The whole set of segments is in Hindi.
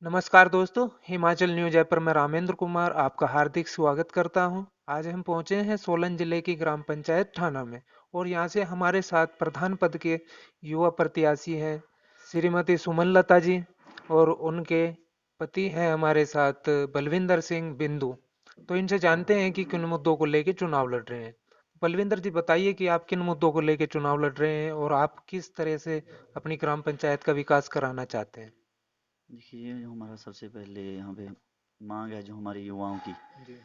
नमस्कार दोस्तों, हिमाचल न्यूज ऐप पर मैं रामेंद्र कुमार आपका हार्दिक स्वागत करता हूं। आज हम पहुंचे हैं सोलन जिले की ग्राम पंचायत ठाना में और यहां से हमारे साथ प्रधान पद के युवा प्रत्याशी हैं श्रीमती सुमन लता जी और उनके पति हैं हमारे साथ बलविंदर सिंह बिंदु। तो इनसे जानते हैं कि किन मुद्दों को लेकर चुनाव लड़ रहे हैं। बलविंदर जी बताइए कि आप किन मुद्दों को लेकर चुनाव लड़ रहे हैं और आप किस तरह से अपनी ग्राम पंचायत का विकास कराना चाहते हैं। देखिए, जो हमारा सबसे पहले यहाँ पे मांग है जो हमारे युवाओं की, जी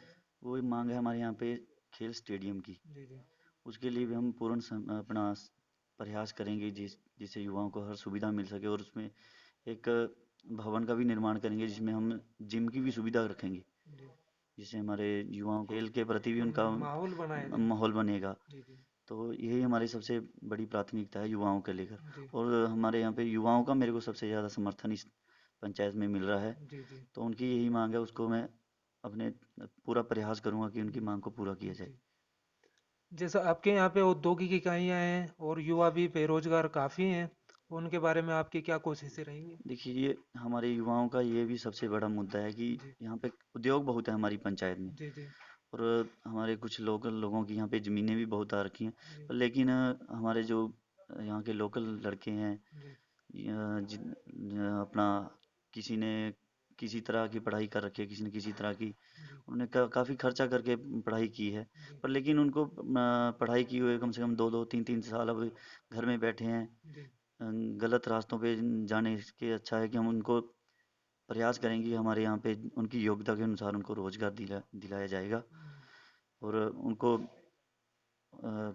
वो मांग है हमारे यहाँ पे खेल स्टेडियम की। जी जी उसके लिए भी हम अपना प्रयास करेंगे जिससे युवाओं को हर सुविधा मिल सके, और उसमें एक भवन का भी निर्माण करेंगे जिसमें हम जिम की भी सुविधा रखेंगे, जी। जिससे हमारे युवाओं को खेल के प्रति भी उनका माहौल बनाया जाए। माहौल बनेगा। जी जी तो यही हमारी सबसे बड़ी प्राथमिकता है युवाओं के लेकर। जी और हमारे यहाँ पे युवाओं का मेरे को सबसे ज़्यादा समर्थन इस पंचायत में मिल रहा है। जी जी तो उनकी यही मांग है, उसको मैं अपने पूरा प्रयास करूंगा कि उनकी मांग को पूरा किया जाए। जी। जैसा आपके यहाँ पे औद्योगिक इकाइयाँ हैं और युवा भी बेरोजगार काफ़ी हैं, उनके बारे में आपकी क्या कोशिशें रहेंगी। देखिए, ये हमारे युवाओं का ये भी सबसे बड़ा मुद्दा है कि जी यहाँ पे उद्योग बहुत है हमारी पंचायत में। जी जी और हमारे कुछ लोकल लोगों की यहाँ पे ज़मीनें भी बहुत आ रखी हैं। जी पर लेकिन हमारे जो यहाँ के लोकल लड़के हैं, जी अपना किसी ने किसी तरह की पढ़ाई कर रखी है, किसी ने किसी तरह की, जी उन्होंने काफ़ी खर्चा करके पढ़ाई की है। जी पर लेकिन उनको पढ़ाई किए हुए कम से कम 2-2 3-3 साल अब घर में बैठे हैं। जी गलत रास्तों पे जाने के अच्छा है कि हम उनको प्रयास करेंगे कि हमारे यहाँ पे उनकी योग्यता के अनुसार उनको रोजगार दिलाया जाएगा। और उनको अ,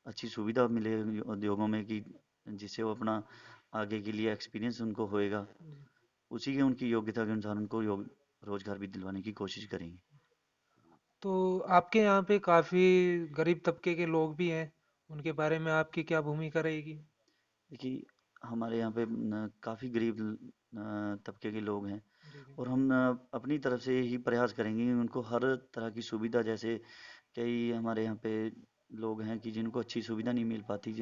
अच्छी सुविधा मिले उद्योगों में, कि जिससे वो अपना आगे के लिए एक्सपीरियंस उनको होएगा। जी। उसी के उनकी योग्यता के अनुसार उनको रोजगार भी दिलवाने की कोशिश करेंगे। तो आपके यहाँ पे काफ़ी गरीब तबके के लोग भी हैं, उनके बारे में आपकी क्या भूमिका रहेगी। देखिए, हमारे यहाँ पे काफ़ी गरीब तबके के लोग हैं। जी जी और हम अपनी तरफ से यही प्रयास करेंगे कि उनको हर तरह की सुविधा, जैसे कई हमारे यहाँ पे लोग हैं कि जिनको अच्छी सुविधा नहीं मिल पाती,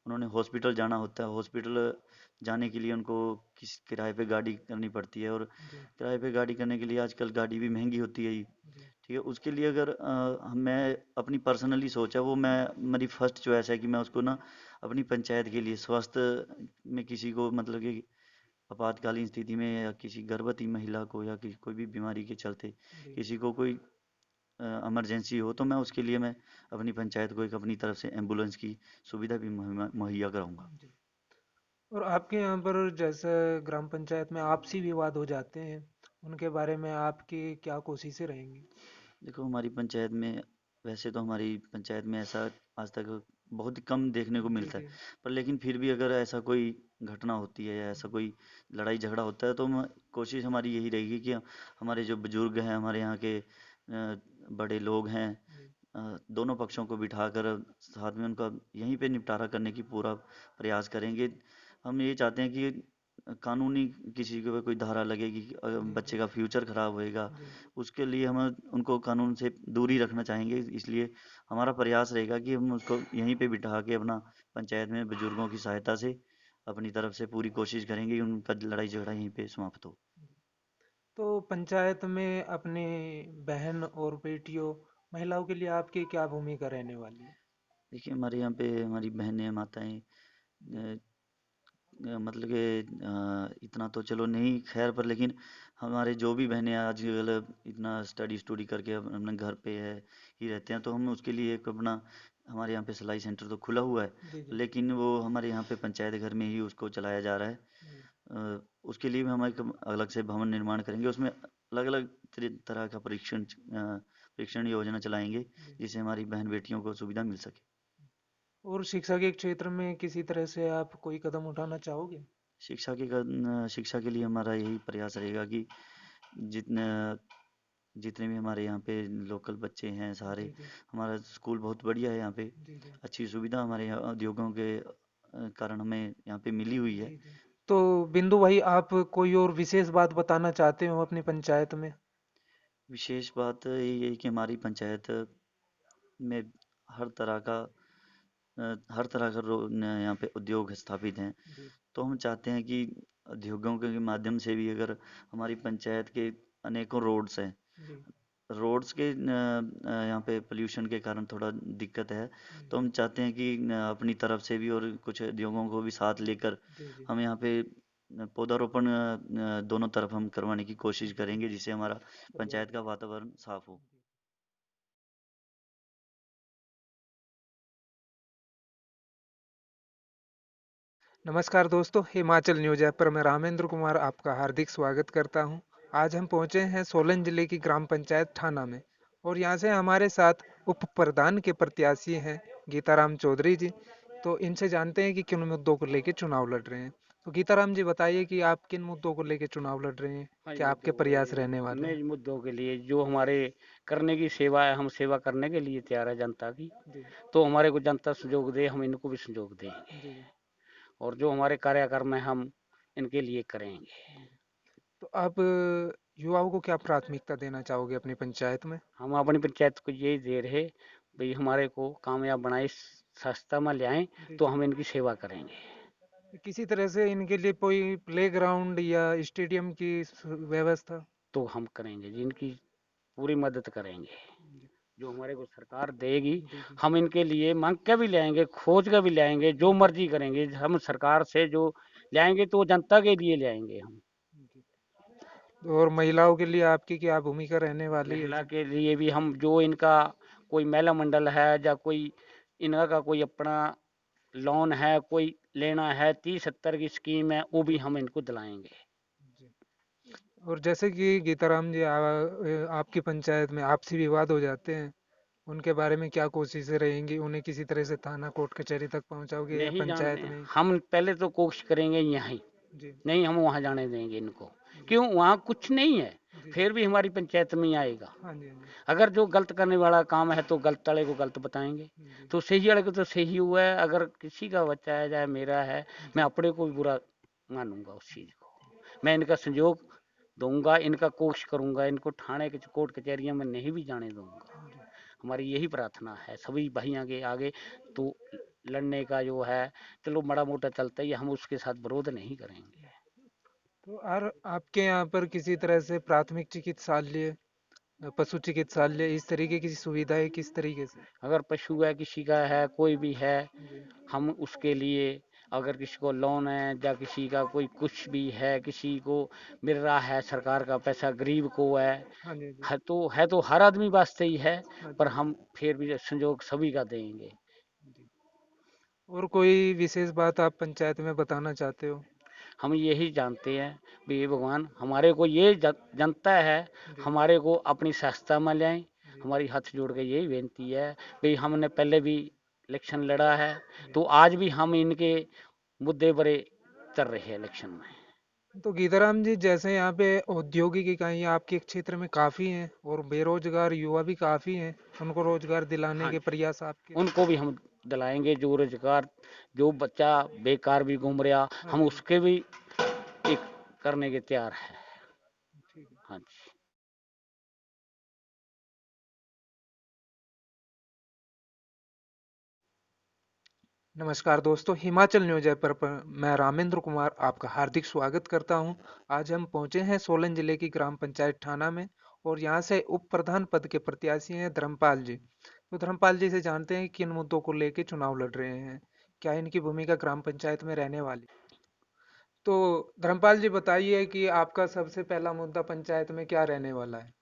उन्होंने हॉस्पिटल जाना होता है। हॉस्पिटल जाने के लिए उनको किस किराए पे गाड़ी करनी पड़ती है, और जी किराए पे गाड़ी करने के लिए आजकल गाड़ी भी महंगी होती है ही। जी ठीक है, उसके लिए अगर मैं अपनी पर्सनली सोचा, वो मैं मेरी फर्स्ट चॉइस है कि मैं उसको ना अपनी पंचायत के लिए स्वास्थ्य में किसी को, मतलब कि आपातकालीन स्थिति में, या किसी गर्भवती महिला को, या कोई भी बीमारी के चलते जी किसी को कोई इमरजेंसी हो, तो मैं उसके लिए मैं अपनी पंचायत को एक अपनी तरफ से एम्बुलेंस की सुविधा भी मुहैया कराऊंगा। जी। और आपके यहाँ पर जैसे ग्राम पंचायत में आपसी विवाद हो जाते हैं, उनके बारे में आपकी क्या कोशिशें रहेंगी। देखो, हमारी पंचायत में, वैसे तो हमारी पंचायत में ऐसा आज तक बहुत ही कम देखने को जी मिलता है। जी पर लेकिन फिर भी अगर ऐसा कोई घटना होती है या ऐसा कोई लड़ाई झगड़ा होता है, तो कोशिश हमारी यही रहेगी कि हमारे जो बुजुर्ग हैं, हमारे यहाँ के बड़े लोग हैं, जी दोनों पक्षों को बिठाकर साथ में उनका यहीं पे निपटारा करने की पूरा प्रयास करेंगे। हम ये चाहते हैं कि कानूनी किसी के ऊपर कोई धारा लगेगी कि जी जी बच्चे का फ्यूचर खराब होएगा, जी उसके लिए हम उनको कानून से दूरी रखना चाहेंगे। इसलिए हमारा प्रयास रहेगा कि हम उसको यहीं पे बिठा के अपना पंचायत में बुजुर्गों की सहायता से अपनी तरफ से पूरी कोशिश करेंगे कि उनका लड़ाई झगड़ा यहीं पे समाप्त हो। तो पंचायत में अपनी बहन और बेटियों महिलाओं के लिए आपकी क्या भूमिका रहने वाली है। देखिए, हमारे यहाँ पे हमारी बहनें माताएं, जी मतलब कि इतना तो चलो नहीं खैर, पर लेकिन हमारे जो भी बहनें आजकल इतना स्टडी स्टूडी करके अपने घर पे है ही रहते हैं, तो हम उसके लिए एक अपना, हमारे यहाँ पे सिलाई सेंटर तो खुला हुआ है। जी जी लेकिन वो हमारे यहाँ पे पंचायत घर में ही उसको चलाया जा रहा है। जी उसके लिए भी हम एक अलग से भवन निर्माण करेंगे, उसमें अलग अलग तरह का परीक्षण योजना चलाएंगे, जी। जिससे हमारी बहन बेटियों को सुविधा मिल सके। और शिक्षा के क्षेत्र में किसी तरह से आप कोई कदम उठाना चाहोगे। शिक्षा के लिए हमारा यही प्रयास रहेगा कि जितने जितने भी हमारे यहाँ पे लोकल बच्चे हैं सारे, जी जी हमारा स्कूल बहुत बढ़िया है यहाँ पे। जी जी अच्छी सुविधा हमारे यहाँ उद्योगों के कारण हमें यहाँ पे मिली हुई है। जी जी। तो बिंदु भाई आप कोई और विशेष बात बताना चाहते हो अपनी पंचायत में। विशेष बात ये है कि हमारी पंचायत में हर तरह का हर तरह का यहाँ पे उद्योग स्थापित हैं। जी तो हम चाहते हैं कि उद्योगों के माध्यम से भी अगर हमारी पंचायत के अनेकों रोड्स हैं, जी रोड्स के यहाँ पे पोल्यूशन के कारण थोड़ा दिक्कत है, तो जी हम चाहते हैं कि अपनी तरफ से भी और कुछ उद्योगों को भी साथ लेकर जी जी हम यहाँ पे पौधारोपण दोनों तरफ हम करवाने की कोशिश जी करेंगे, जिससे हमारा बढ़िया। पंचायत का वातावरण साफ हो। नमस्कार दोस्तों, हिमाचल न्यूज ऐप पर मैं रामेंद्र कुमार आपका हार्दिक स्वागत करता हूं। आज हम पहुंचे हैं सोलन जिले की ग्राम पंचायत ठाना में और यहां से हमारे साथ उप प्रधान के प्रत्याशी हैं गीताराम चौधरी जी। तो इनसे जानते हैं कि किन मुद्दों को लेकर चुनाव लड़ रहे हैं। तो गीताराम जी बताइए कि आप किन मुद्दों को लेकर चुनाव लड़ रहे हैं, हाँ, क्या आपके मुद्दों को प्रयास लिए रहने वाले हैं। निज मुद्दों के लिए जो हमारे करने की सेवा है, हम सेवा करने के लिए तैयार है जनता की। जी तो हमारे को जनता सहयोग दे, हम इनको भी सहयोग देंगे जी जी और जो हमारे कार्यक्रम है हम इनके लिए करेंगे। जी। तो आप युवाओं को क्या प्राथमिकता देना चाहोगे अपनी पंचायत में। हम अपनी पंचायत को यही दे रहे भाई, हमारे को कामयाब बनाए, सस्ता में ले आए, जी तो जी। हम इनकी सेवा करेंगे। किसी तरह से इनके लिए कोई प्लेग्राउंड या स्टेडियम की व्यवस्था। तो हम करेंगे जी, इनकी पूरी मदद करेंगे जी जो हमारे को सरकार देगी। जी जी हम इनके लिए मांग के भी लाएंगे, खोज के भी लाएंगे, जो मर्जी करेंगे हम सरकार से जो लाएंगे तो जनता के लिए लाएंगे हम। जी। और महिलाओं के लिए आपकी क्या भूमिका रहने वाली है महिला जी। के लिए भी हम जो इनका कोई महिला मंडल है या कोई इनका का कोई अपना लोन है, कोई लेना है, 30-70 की स्कीम है, वो भी जी हम इनको दिलाएंगे। जी। और जैसे कि गीताराम जी आपकी पंचायत में आपसी विवाद हो जाते हैं, उनके बारे में क्या कोशिशें रहेंगी, उन्हें किसी तरह से थाना कोर्ट कचहरी तक पहुंचाओगे या नहीं जाने पंचायत दें, में ही। हम पहले तो कोशिश करेंगे यहाँ, जी नहीं हम वहाँ जाने देंगे इनको। जी क्यों, वहाँ कुछ नहीं है, जी जी। फिर भी हमारी पंचायत में ही आएगा। हाँ जी हाँ अगर जो गलत करने वाला काम है तो गलत वाले को गलत बताएंगे, जी जी तो सही वाले को तो सही हुआ है। अगर किसी का बच्चा है चाहे मेरा है, मैं जी अपने को भी बुरा मानूंगा उस चीज़ को। मैं इनका संयोग दूंगा, इनका कोशिश करूंगा, इनको थाने के कोर्ट कचहरियों में नहीं भी जाने दूंगा। जी। हमारी यही प्रार्थना है सभी भाइयों के आगे। तो लड़ने का जो है, चलो बड़ा मोटा चलता ही है, हम उसके साथ विरोध नहीं करेंगे। तो और आपके यहाँ पर किसी तरह से प्राथमिक चिकित्सालय, पशु चिकित्सालय, इस तरीके की सुविधाएं किस तरीके से। अगर पशु है, किसी का है, कोई भी है, जी हम उसके लिए, अगर किसी को लोन है या किसी का कोई कुछ भी है, किसी को मिल रहा है सरकार का पैसा, गरीब को हाँ जी जी है तो हर आदमी वास्ते ही है, हाँ पर जी हम फिर भी संजोग सभी का देंगे। जी। और कोई विशेष बात आप पंचायत में बताना चाहते हो। हम यही जानते हैं भी भगवान हमारे को ये जनता है, जी हमारे को अपनी सहायता में लें। जी हमारी हाथ जोड़ के यही बेनती है भाई, हमने पहले भी इलेक्शन लड़ा है, जी। तो आज भी हम इनके मुद्दे पर चल रहे हैं इलेक्शन में। तो गीताराम जी, जैसे यहाँ पे औद्योगिक इकाइयाँ आपके क्षेत्र में काफी हैं और बेरोजगार युवा भी काफी हैं, उनको रोजगार दिलाने हाँ के जी, प्रयास आपके। उनको भी हम दिलाएंगे, जो रोजगार, जो बच्चा बेकार भी घूम रहा, हाँ हम जी हाँ। उसके भी एक करने के तैयार है। ठीक है। हाँ जी। नमस्कार दोस्तों, हिमाचल न्यूज ऐप पर मैं रामेंद्र कुमार आपका हार्दिक स्वागत करता हूं। आज हम पहुंचे हैं सोलन जिले की ग्राम पंचायत ठाना में और यहां से उप प्रधान पद के प्रत्याशी हैं धर्मपाल जी। तो धर्मपाल जी से जानते हैं कि किन मुद्दों को लेकर चुनाव लड़ रहे हैं, क्या इनकी भूमिका ग्राम पंचायत में रहने वाली। तो धर्मपाल जी बताइए कि आपका सबसे पहला मुद्दा पंचायत में क्या रहने वाला है।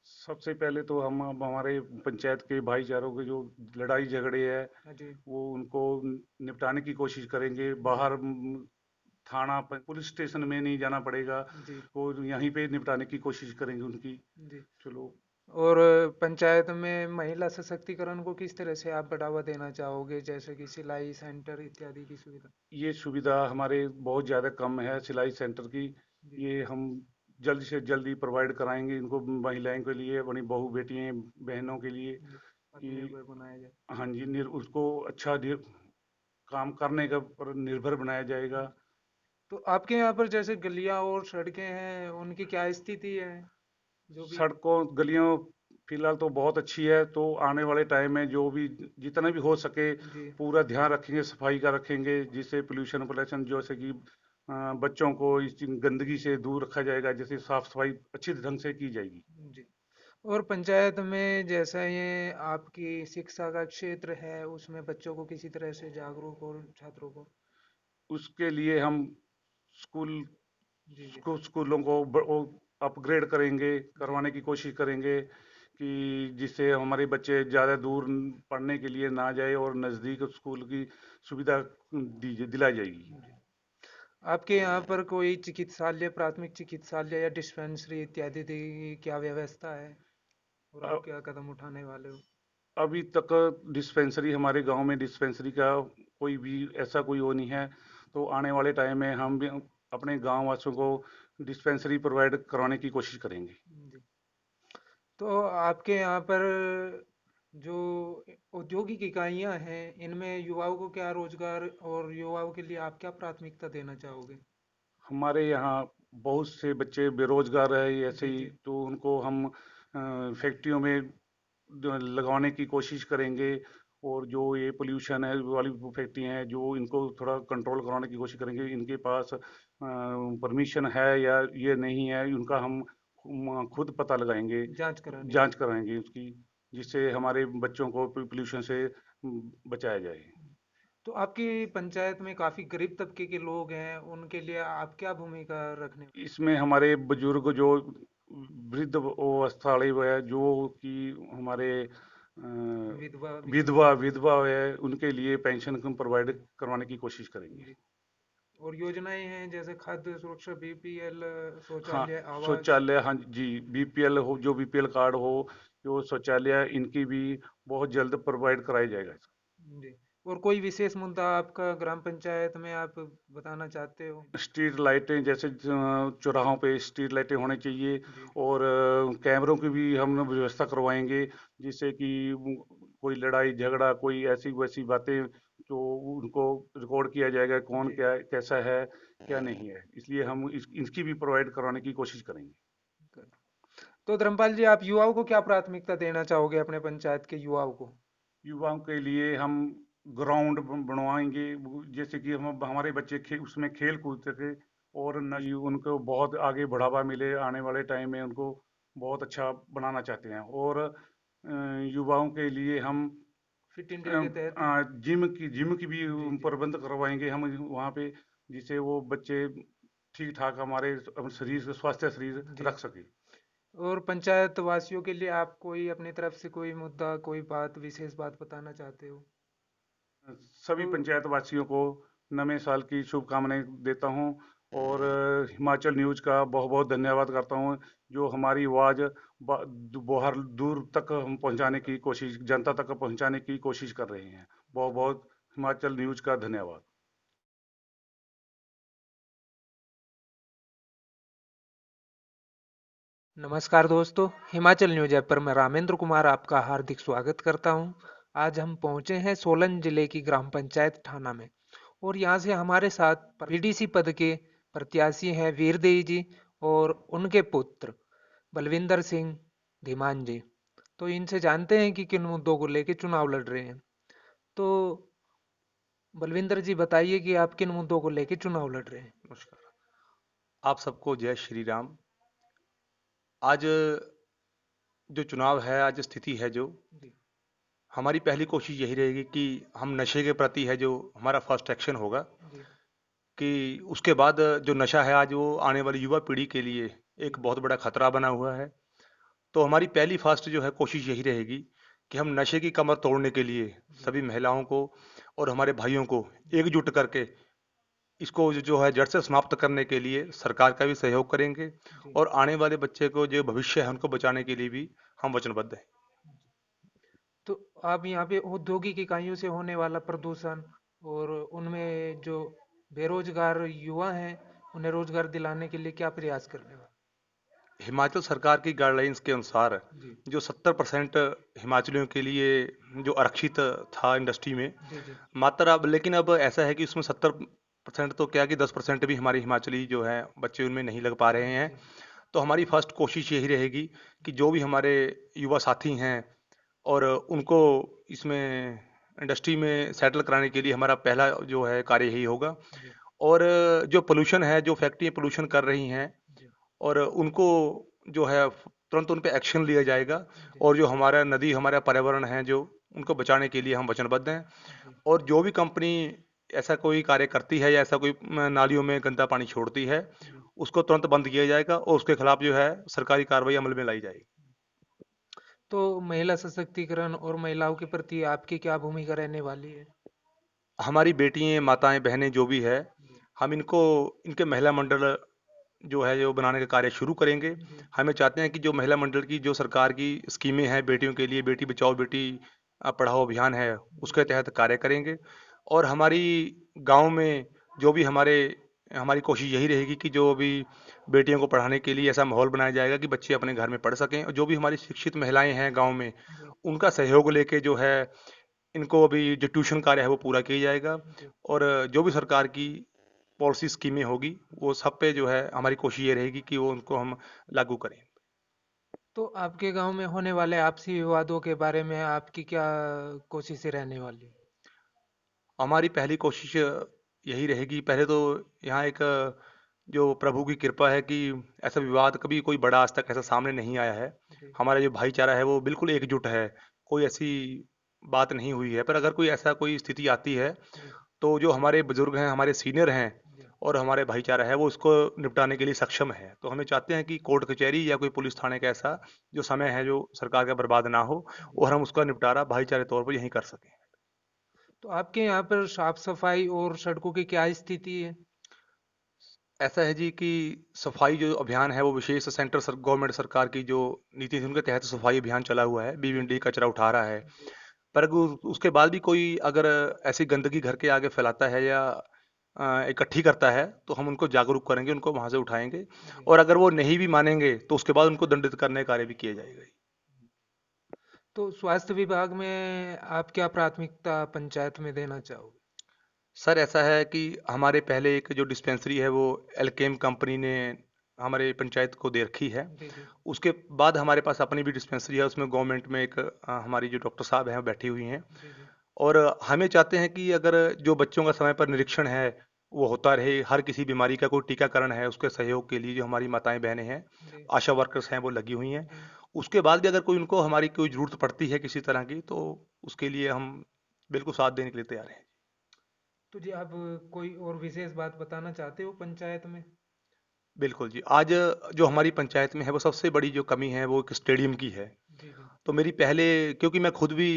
सबसे पहले तो हम अब हमारे पंचायत के भाईचारों के जो लड़ाई झगड़े है हाँ जी वो उनको निपटाने की कोशिश करेंगे। जी बाहर थाना पुलिस स्टेशन में नहीं जाना पड़ेगा, जी और यहीं पे निपटाने की कोशिश करेंगे उनकी। जी। चलो, और पंचायत में महिला सशक्तिकरण को किस तरह से आप बढ़ावा देना चाहोगे, जैसे कि सिलाई सेंटर इत्यादि की सुविधा। ये सुविधा हमारे बहुत ज़्यादा कम है सिलाई सेंटर की। जी ये हम जल्द से जल्दी प्रोवाइड कराएंगे इनको, महिलाओं के लिए, अपनी बहू बेटियां बहनों के लिए, जी। कि आत्मनिर्भर बनाया जाए। हाँ जी, उसको अच्छा काम करने का पर निर्भर बनाया जाएगा। तो आपके यहाँ पर जैसे गलियां और सड़कें हैं, उनकी क्या स्थिति है, जो भी। सड़कों गलियों फिलहाल तो बहुत अच्छी है, तो आने वाले टाइम में जो भी जितना भी हो सके जी पूरा ध्यान रखेंगे, सफाई का रखेंगे, जिससे पोल्यूशन पोल्यूशन जैसे कि बच्चों को इस गंदगी से दूर रखा जाएगा, जैसे साफ सफाई अच्छी ढंग से की जाएगी। जी। और पंचायत में जैसा ये आपकी शिक्षा का क्षेत्र है, उसमें बच्चों को किसी तरह से जागरूक और छात्रों को। उसके लिए हम स्कूल जी जी स्कूलों को अपग्रेड करेंगे, जी करवाने की कोशिश करेंगे कि जिससे हमारे बच्चे ज़्यादा दूर पढ़ने के लिए ना जाए और नज़दीक स्कूल की सुविधा दिलाई जाएगी। जी। आपके यहाँ पर कोई चिकित्सालय, प्राथमिक चिकित्सालय या डिस्पेंसरी इत्यादि की क्या व्यवस्था है और अ- आप क्या कदम उठाने वाले हो? अभी तक डिस्पेंसरी हमारे गांव में डिस्पेंसरी का कोई भी ऐसा कोई वो नहीं है, तो आने वाले टाइम में हम भी अपने गांव वासियों को डिस्पेंसरी प्रोवाइड करवाने की कोशिश करेंगे। जी। तो आपके यहाँ पर जो औद्योगिक इकाइयाँ हैं, इनमें युवाओं को क्या रोजगार और युवाओं के लिए आप क्या प्राथमिकता देना चाहोगे? हमारे यहाँ बहुत से बच्चे बेरोजगार है ऐसे जी ही, जी तो उनको हम फैक्ट्रियों में लगाने की कोशिश करेंगे, और जो ये पोल्यूशन है वाली फैक्ट्रियाँ हैं जो इनको थोड़ा कंट्रोल कराने की कोशिश करेंगे। इनके पास परमिशन है या ये नहीं है, उनका हम खुद पता लगाएंगे, जांच कराने की। जांच कराएंगे उसकी, जिससे हमारे बच्चों को पोल्यूशन से बचाया जाए। तो आपकी पंचायत में काफी गरीब तबके के लोग हैं, उनके लिए आप क्या भूमिका रखने? इसमें हमारे बुजुर्ग जो वृद्ध अवस्था वाले वो है, जो कि हमारे विधवा विधवा विकलांग। विधवा है, उनके लिए पेंशन प्रोवाइड करवाने की कोशिश करेंगे। जी। और योजनाएं हैं जैसे खाद्य सुरक्षा, बीपीएल, हाँ, शौचालय, आवास। शौचालय, हाँ जी, बीपीएल हो, जो बीपीएल कार्ड हो, जो शौचालय, इनकी भी बहुत जल्द प्रोवाइड कराया जाएगा। जी। और कोई विशेष मुद्दा आपका ग्राम पंचायत में आप बताना चाहते हो? स्ट्रीट लाइटें, जैसे चौराहों पे स्ट्रीट लाइटें होनी चाहिए, जी और कैमरों की भी हम व्यवस्था करवाएंगे, जिससे कि कोई लड़ाई झगड़ा, कोई ऐसी वैसी बातें, जो उनको रिकॉर्ड किया जाएगा, कौन जी। क्या कैसा है क्या नहीं है, इसलिए हम इसकी भी प्रोवाइड करवाने की कोशिश करेंगे। तो धर्मपाल जी, आप युवाओं को क्या प्राथमिकता देना चाहोगे, अपने पंचायत के युवाओं को? युवाओं के लिए हम ग्राउंड बनवाएंगे, जैसे कि हम हमारे बच्चे उसमें खेल कूद सके, और न उनको बहुत आगे बढ़ावा मिले, आने वाले टाइम में उनको बहुत अच्छा बनाना चाहते हैं। और युवाओं के लिए हम फिट इंडिया के तहत। जिम की भी जी जी प्रबंध करवाएंगे हम वहाँ पे, जिससे वो बच्चे ठीक ठाक हमारे शरीर से स्वास्थ्य शरीर जी। रख सके। और पंचायत वासियों के लिए आप कोई अपनी तरफ से कोई मुद्दा, कोई बात, विशेष बात बताना चाहते हो? सभी तो पंचायत वासियों को नवे साल की शुभकामनाएं देता हूं, और हिमाचल न्यूज़ का बहुत बहुत धन्यवाद करता हूं, जो हमारी आवाज़ बाहर दूर तक हम पहुंचाने की कोशिश, जनता तक पहुंचाने की कोशिश कर रहे हैं। बहुत बहुत हिमाचल न्यूज़ का धन्यवाद। नमस्कार दोस्तों, हिमाचल न्यूज ऐप पर मैं रामेंद्र कुमार आपका हार्दिक स्वागत करता हूं। आज हम पहुंचे हैं सोलन जिले की ग्राम पंचायत ठाना में, और यहां से हमारे साथ पीडीसी पद के प्रत्याशी हैं वीरदेई जी और उनके पुत्र बलविंदर सिंह धीमान जी। तो इनसे जानते हैं कि किन मुद्दों को लेकर चुनाव लड़ रहे हैं। तो बलविंदर जी, बताइए कि आप किन मुद्दों को लेकर चुनाव लड़ रहे हैं? नमस्कार। आप सबको जय श्री राम। आज जो चुनाव है, आज स्थिति है, जो जी हमारी पहली कोशिश यही रहेगी कि हम नशे के प्रति है, जो हमारा फर्स्ट एक्शन होगा, जी कि उसके बाद जो नशा है आज वो आने वाली युवा पीढ़ी के लिए एक बहुत बड़ा खतरा बना हुआ है। तो हमारी पहली फर्स्ट जो है कोशिश यही रहेगी कि हम नशे की कमर तोड़ने के लिए जी सभी महिलाओं को और हमारे भाइयों को एकजुट करके इसको जो है जड़ से समाप्त करने के लिए सरकार का भी सहयोग करेंगे, जी। और आने वाले बच्चे को जो भविष्य है उनको बचाने के लिए भी हम वचनबद्ध हैं। तो आप यहाँ पे औद्योगिक इकाइयों से होने वाला प्रदूषण और उनमें जो बेरोजगार युवा हैं, उन्हें रोजगार दिलाने के लिए क्या प्रयास कर रहे हो? हिमाचल सरकार की गाइडलाइंस के अनुसार जी जो 70% हिमाचलियों के लिए जो आरक्षित था इंडस्ट्री में, जी जी मात्र अब, लेकिन अब ऐसा है कि उसमें 70% तो क्या कि 10% भी हमारे हिमाचली जो है बच्चे उनमें नहीं लग पा रहे हैं। जी तो हमारी फर्स्ट कोशिश यही रहेगी कि जो भी हमारे युवा साथी हैं और उनको इसमें इंडस्ट्री में सेटल कराने के लिए हमारा पहला जो है कार्य यही होगा। जी और जो पोल्यूशन है, जो फैक्ट्री पोल्यूशन कर रही हैं, और उनको जो है तुरंत उन पे एक्शन लिया जाएगा। और जो हमारा नदी, हमारा पर्यावरण है, जो उनको बचाने के लिए हम वचनबद्ध हैं। और जो भी कंपनी ऐसा कोई कार्य करती है या ऐसा कोई नालियों में गंदा पानी छोड़ती है, उसको तुरंत बंद किया जाएगा और उसके खिलाफ जो है सरकारी कार्रवाई अमल में लाई जाएगी। तो महिला सशक्तिकरण और महिलाओं के प्रति आपकी क्या भूमिका रहने वाली है? हमारी बेटियां, माताएं, बहनें जो भी है, हम इनको इनके महिला मंडल जो है जो बनाने का कार्य शुरू करेंगे। हमें चाहते हैं कि जो महिला मंडल की जो सरकार की स्कीमें हैं बेटियों के लिए, बेटी बचाओ बेटी पढ़ाओ अभियान है, उसके तहत कार्य करेंगे। और हमारी गांव में जो भी हमारी कोशिश यही रहेगी कि जो भी बेटियों को पढ़ाने के लिए ऐसा माहौल बनाया जाएगा कि बच्चे अपने घर में पढ़ सकें। और जो भी हमारी शिक्षित महिलाएं हैं गांव में, उनका सहयोग लेके जो है इनको अभी जो ट्यूशन कार्य है वो पूरा किया जाएगा। और जो भी सरकार की पॉलिसी स्कीमें होगी, वो सब पे जो है हमारी कोशिश ये रहेगी कि वो उनको हम लागू करें। तो आपके गांव में होने वाले आपसी विवादों के बारे में आपकी क्या कोशिशें रहने वाली? हमारी पहली कोशिश यही रहेगी, पहले तो यहाँ एक जो प्रभु की कृपा है कि ऐसा विवाद कभी कोई बड़ा आज तक ऐसा सामने नहीं आया है। हमारा जो भाईचारा है वो बिल्कुल एकजुट है, कोई ऐसी बात नहीं हुई है। पर अगर कोई ऐसा कोई स्थिति आती है, तो जो हमारे बुजुर्ग हैं, हमारे सीनियर हैं और हमारे भाईचारा है, वो उसको निपटाने के लिए सक्षम है। तो हमें चाहते हैं कि कोर्ट कचहरी या कोई पुलिस थाने का ऐसा जो समय है जो सरकार का बर्बाद ना हो, और हम उसका निपटारा भाईचारे तौर पर यहीं कर सकें। तो आपके यहाँ पर साफ सफाई और सड़कों की क्या स्थिति है? ऐसा है जी कि सफाई जो अभियान है वो विशेष गवर्नमेंट सरकार की जो नीति थी उनके तहत सफाई अभियान चला हुआ है, बीबीएमडी कचरा उठा रहा है। पर उसके बाद भी कोई अगर ऐसी गंदगी घर के आगे फैलाता है या इकट्ठी करता है, तो हम उनको जागरूक करेंगे, उनको वहां से उठाएंगे। और अगर वो नहीं भी मानेंगे तो उसके बाद उनको दंडित करने का कार्य भी किया जाएगा। तो स्वास्थ्य विभाग में आप क्या प्राथमिकता पंचायत में देना चाहोगे? सर ऐसा है कि हमारे पहले एक जो डिस्पेंसरी है वो एल्केम कंपनी ने हमारे पंचायत को दे रखी है। जी जी उसके बाद हमारे पास अपनी भी डिस्पेंसरी है, उसमें गवर्नमेंट में एक हमारी जो डॉक्टर साहब हैं वो बैठी हुई हैं। जी जी और हमें चाहते हैं कि अगर जो बच्चों का समय पर निरीक्षण है वो होता रहे, हर किसी बीमारी का कोई टीकाकरण है, उसके सहयोग के लिए जो हमारी माताएं बहनें हैं, जी आशा वर्कर्स हैं, वो लगी हुई हैं। जी। उसके बाद भी अगर कोई उनको हमारी कोई ज़रूरत पड़ती है किसी तरह की, तो उसके लिए हम बिल्कुल साथ देने के लिए तैयार हैं। तो जी आप कोई और विशेष बात बताना चाहते हो पंचायत में? बिल्कुल जी। आज जो हमारी पंचायत में है वो सबसे बड़ी जो कमी है वो एक स्टेडियम की है। जी जी तो मेरी पहले, क्योंकि मैं खुद भी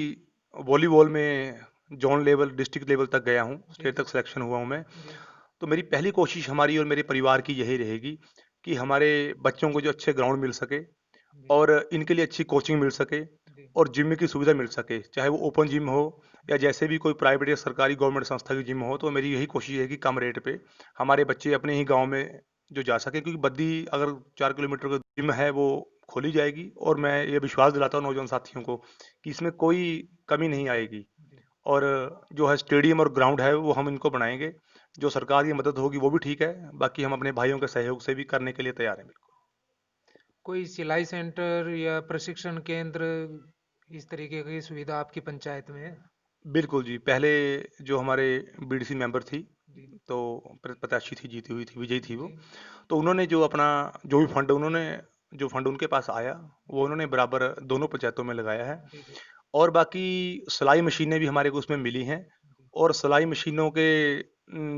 वॉलीबॉल में जोन लेवल, डिस्ट्रिक्ट लेवल तक गया हूँ, जी स्टेट जी तक सिलेक्शन हुआ हूँ मैं। जी तो मेरी पहली कोशिश हमारी और मेरे परिवार की यही रहेगी कि हमारे बच्चों को जो अच्छे ग्राउंड मिल सके जी और इनके लिए अच्छी कोचिंग मिल सके जी और जिम की सुविधा मिल सके, चाहे वो ओपन जिम हो या जैसे भी कोई प्राइवेट या सरकारी गवर्नमेंट संस्था की जिम हो। तो मेरी यही कोशिश है कि कम रेट पे हमारे बच्चे अपने ही गांव में जो जा सके, क्योंकि बद्दी अगर 4 किलोमीटर का जिम है वो खोली जाएगी। और मैं ये विश्वास दिलाता हूँ नौजवान साथियों को कि इसमें कोई कमी नहीं आएगी। जी। और जो है स्टेडियम और ग्राउंड है वो हम इनको बनाएंगे। जो सरकार की मदद होगी वो भी ठीक है, बाकी हम अपने भाइयों के सहयोग से भी करने के लिए तैयार हैं। बिल्कुल। कोई सिलाई सेंटर या प्रशिक्षण केंद्र इस तरीके की सुविधा आपकी पंचायत में है? बिल्कुल जी। पहले जो हमारे बीडीसी मेंबर थी, जी तो प्रत्याशी थी, जीती हुई थी, विजयी थी वो। जी तो उन्होंने जो अपना जो भी फंड उन्होंने जो फंड उनके पास आया वो उन्होंने बराबर दोनों पंचायतों में लगाया है। जी जी और बाकी सिलाई मशीनें भी हमारे को उसमें मिली हैं। जी और सिलाई मशीनों के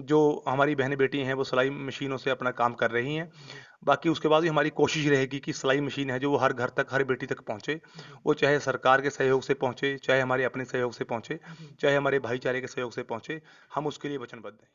जो हमारी बहनें बेटी हैं वो सिलाई मशीनों से अपना काम कर रही हैं। जी बाकी उसके बाद भी हमारी कोशिश रहेगी कि सिलाई मशीन है जो वो हर घर तक, हर बेटी तक पहुंचे। जी वो चाहे सरकार के सहयोग से पहुंचे, चाहे हमारे अपने सहयोग से पहुंचे, जी। चाहे हमारे भाईचारे के सहयोग से पहुंचे, हम उसके लिए वचनबद्ध हैं।